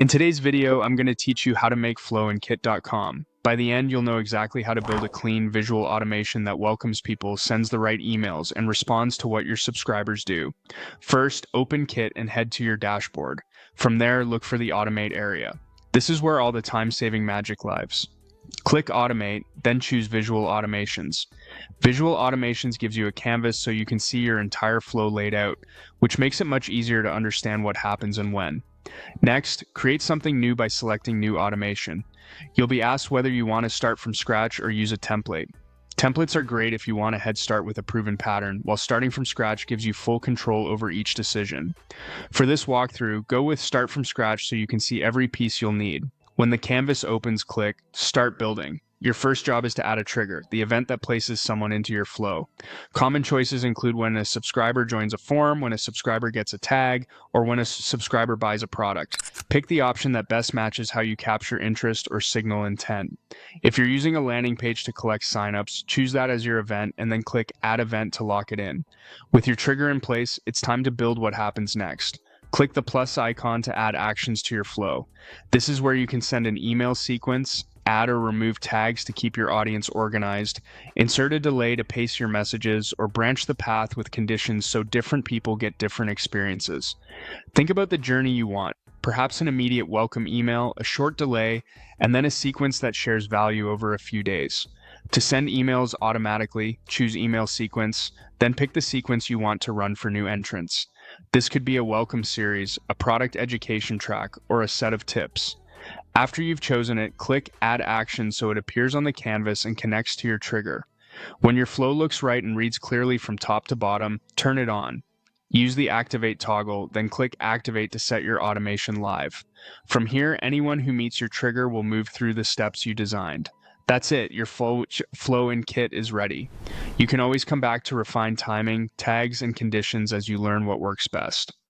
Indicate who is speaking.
Speaker 1: In today's video, I'm going to teach you how to make flow in Kitcom. By the end, you'll know exactly how to build a clean visual automation that welcomes people, sends the right emails, and responds to what your subscribers do. First, open Kit and head to your dashboard. From there, look for the Automate area. This is where all the time-saving magic lives. Click Automate, then choose Visual Automations. Visual Automations gives you a canvas so you can see your entire flow laid out, which makes it much easier to understand what happens and when. Next, create something new by selecting New Automation. You'll be asked whether you want to start from scratch or use a template. Templates are great if you want a head start with a proven pattern, while starting from scratch gives you full control over each decision. For this walkthrough, go with Start from Scratch so you can see every piece you'll need. When the canvas opens, click Start Building. Your first job is to add a trigger, the event that places someone into your flow. Common choices include when a subscriber joins a forum, when a subscriber gets a tag, or when a subscriber buys a product. Pick the option that best matches how you capture interest or signal intent. If you're using a landing page to collect signups, choose that as your event and then click Add Event to lock it in. With your trigger in place, it's time to build what happens next. Click the plus icon to add actions to your flow. This is where you can send an email sequence, add or remove tags to keep your audience organized, insert a delay to pace your messages, or branch the path with conditions so different people get different experiences. Think about the journey you want, perhaps an immediate welcome email, a short delay, and then a sequence that shares value over a few days. To send emails automatically, choose Email Sequence, then pick the sequence you want to run for new entrants. This could be a welcome series, a product education track, or a set of tips. After you've chosen it, click Add Action so it appears on the canvas and connects to your trigger. When your flow looks right and reads clearly from top to bottom, turn it on. Use the Activate toggle, then click Activate to set your automation live. From here, anyone who meets your trigger will move through the steps you designed. That's it, your flow in Kit is ready. You can always come back to refine timing, tags, and conditions as you learn what works best.